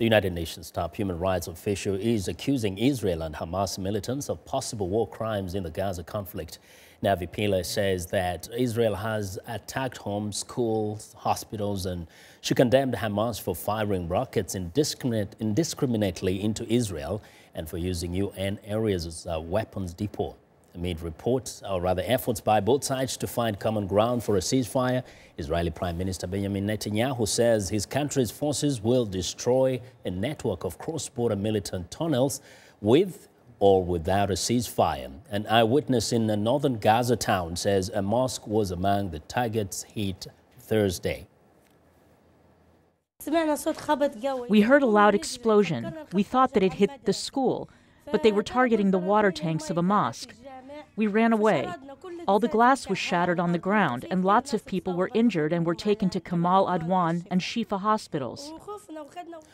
The United Nations top human rights official is accusing Israel and Hamas militants of possible war crimes in the Gaza conflict. Navi Pillay says that Israel has attacked homes, schools, hospitals, and she condemned Hamas for firing rockets indiscriminately into Israel and for using UN areas as a weapons depot. Amid reports, or rather efforts by both sides to find common ground for a ceasefire, Israeli Prime Minister Benjamin Netanyahu says his country's forces will destroy a network of cross-border militant tunnels with or without a ceasefire. An eyewitness in a northern Gaza town says a mosque was among the targets hit Thursday. We heard a loud explosion. We thought that it hit the school, but they were targeting the water tanks of a mosque. We ran away. All the glass was shattered on the ground, and lots of people were injured and were taken to Kamal Adwan and Shifa hospitals.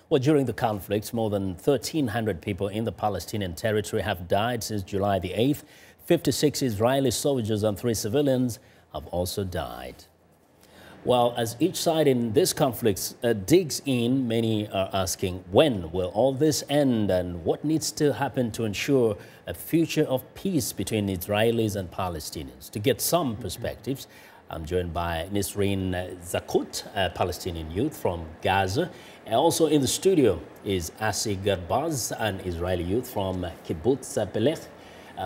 Well, during the conflict, more than 1,300 people in the Palestinian territory have died since July the 8th. 56 Israeli soldiers and 3 civilians have also died. Well, as each side in this conflict digs in, many are asking, when will all this end and what needs to happen to ensure a future of peace between Israelis and Palestinians? To get some perspectives, I'm joined by Nisreen Zakut, a Palestinian youth from Gaza. And also in the studio is Asi Garbaz, an Israeli youth from Kibbutz Belech.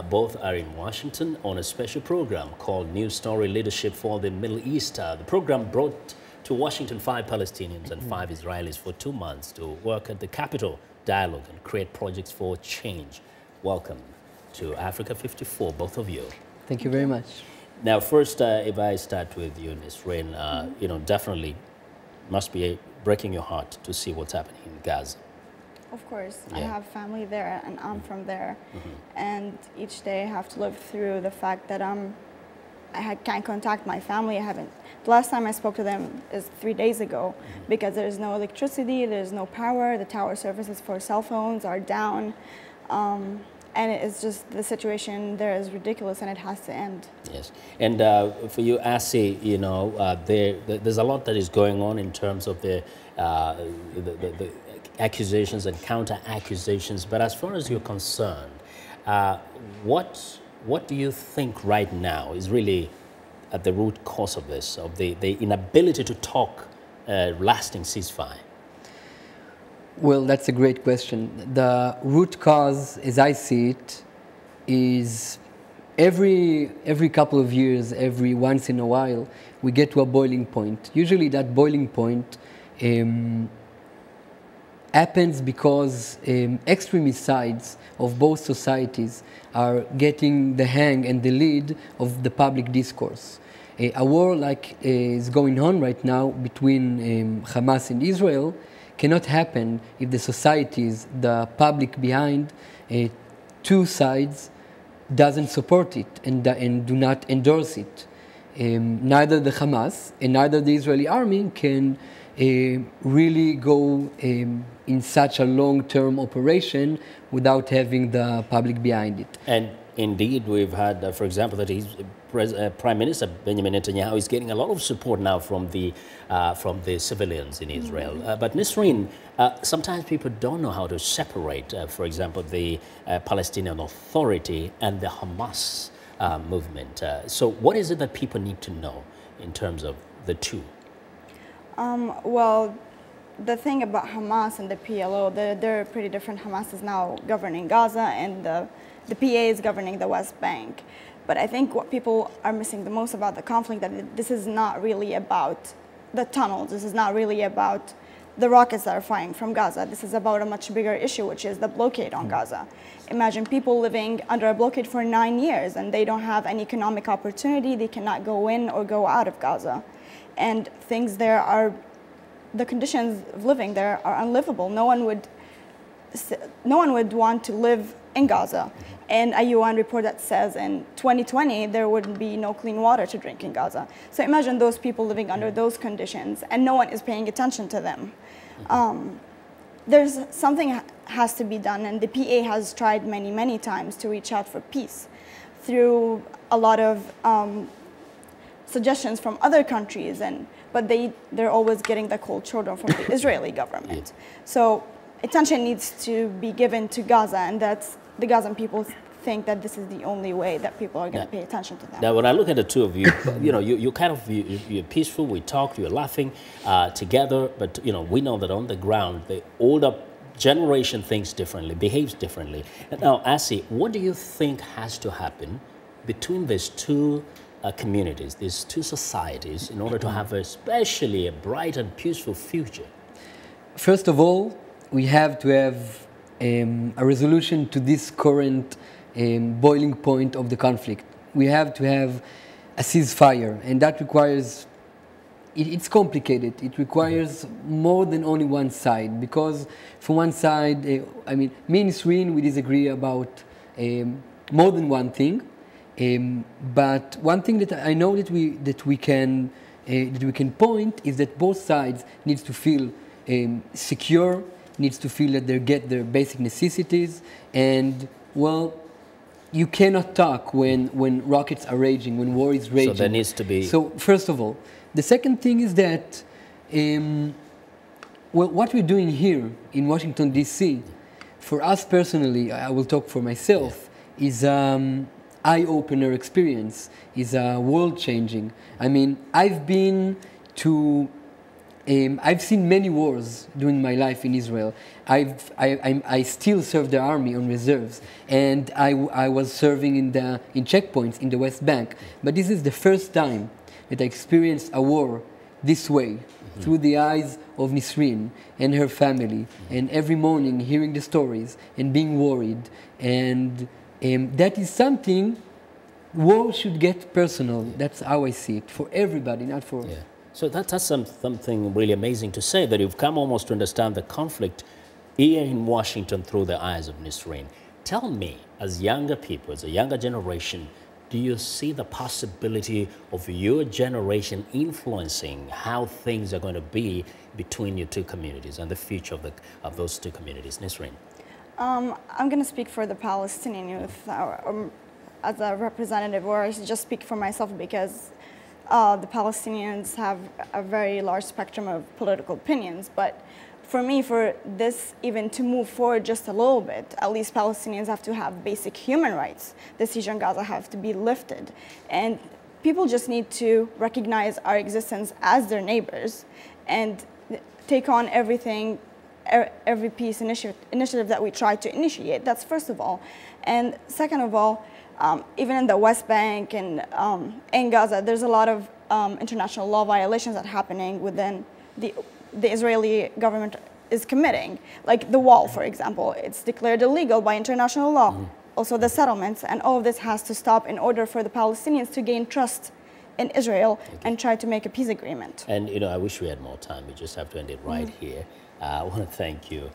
Both are in Washington on a special program called New Story Leadership for the Middle East. The program brought to Washington 5 Palestinians and 5 Israelis for 2 months to work at the Capital Dialogue and create projects for change. Welcome to Africa 54, both of you. Thank you very much. Now, first, if I start with you, Nisreen, you know, definitely must be breaking your heart to see what's happening in Gaza. Of course. Yeah. I have family there and I'm from there. And each day I have to live through the fact that I can't contact my family. I haven't. The last time I spoke to them is 3 days ago because there's no electricity, there's no power, the tower services for cell phones are down. And it's just the situation there is ridiculous and it has to end. Yes. And for you, Asi, you know, there's a lot that is going on in terms of the accusations and counter-accusations, but as far as you're concerned, what do you think right now is really at the root cause of this, of the inability to talk lasting ceasefire? Well, that's a great question. The root cause, as I see it, is every couple of years, every once in a while, we get to a boiling point. Usually that boiling point happens because extremist sides of both societies are getting the hang and the lead of the public discourse. A war like is going on right now between Hamas and Israel cannot happen if the societies, the public behind two sides doesn't support it and do not endorse it. Neither the Hamas and neither the Israeli army can really go in such a long-term operation without having the public behind it. And indeed, we've had, for example, that Prime Minister Benjamin Netanyahu is getting a lot of support now from the civilians in Israel. But Nisreen, sometimes people don't know how to separate, for example, the Palestinian Authority and the Hamas movement. So what is it that people need to know in terms of the two? Well, the thing about Hamas and the PLO, they're pretty different. Hamas is now governing Gaza and the PA is governing the West Bank. But I think what people are missing the most about the conflict, that this is not really about the tunnels. This is not really about the rockets that are firing from Gaza. This is about a much bigger issue, which is the blockade on Gaza. Imagine people living under a blockade for 9 years and they don't have any economic opportunity. They cannot go in or go out of Gaza. And things there are, the conditions of living there are unlivable. No one would want to live in Gaza. And a UN report that says in 2020 there would be no clean water to drink in Gaza. So imagine those people living under those conditions and no one is paying attention to them. There's something has to be done, and the PA has tried many times to reach out for peace through a lot of suggestions from other countries, but they're always getting the cold shoulder from the Israeli government. So attention needs to be given to Gaza, and that's the Gazan people think that this is the only way that people are going to pay attention to them. Now, when I look at the two of you, you know, you're peaceful, we talk, you're laughing together, but, you know, we know that on the ground, the older generation thinks differently, behaves differently. Now, Asi, what do you think has to happen between these two communities, these two societies, in order to have especially a bright and peaceful future? First of all, we have to have a resolution to this current boiling point of the conflict. We have to have a ceasefire, and that requires, it's complicated. It requires more than only one side, because from one side, I mean, me and Nisreen, we disagree about more than one thing. But one thing that I know that we can point is that both sides needs to feel secure, needs to feel that they get their basic necessities, and well, you cannot talk when rockets are raging, when war is raging. So there needs to be. So first of all, the second thing is that well, what we're doing here in Washington D.C. for us personally, I will talk for myself, is eye-opener experience, is world-changing. I mean, I've been to, I've seen many wars during my life in Israel. I still serve the army on reserves, and I was serving in checkpoints in the West Bank. But this is the first time that I experienced a war this way, through the eyes of Nisreen and her family, and every morning hearing the stories and being worried. And that is something, war should get personal. That's how I see it, for everybody, not for... Yeah. So that's something really amazing to say, that you've come almost to understand the conflict here in Washington through the eyes of Nisreen. Tell me, as younger people, as a younger generation, do you see the possibility of your generation influencing how things are going to be between your two communities and the future of those two communities? Nisreen? I'm going to speak for the Palestinian youth as a representative, or I should just speak for myself, because the Palestinians have a very large spectrum of political opinions. But for me, for this even to move forward just a little bit, at least Palestinians have to have basic human rights. The siege on Gaza have to be lifted. And people just need to recognize our existence as their neighbors and take on everything, every peace initiative that we try to initiate. That's first of all. And second of all, even in the West Bank and in Gaza, there's a lot of international law violations that are happening within the Israeli government is committing. Like the wall, for example, it's declared illegal by international law. Also the settlements, and all of this has to stop in order for the Palestinians to gain trust in Israel and try to make a peace agreement. And, you know, I wish we had more time. We just have to end it right here. I want to thank you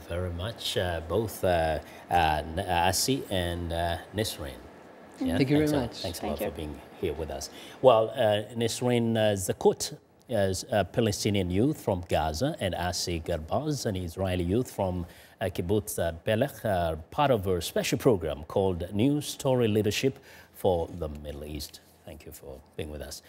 very much, both Asi and Nisreen. Yeah? Thank you very much. Thanks a lot for being here with us. Well, Nisreen Zakut is a Palestinian youth from Gaza, and Asi Garbaz, an Israeli youth from Kibbutz Belech, part of a special program called New Story Leadership for the Middle East. Thank you for being with us.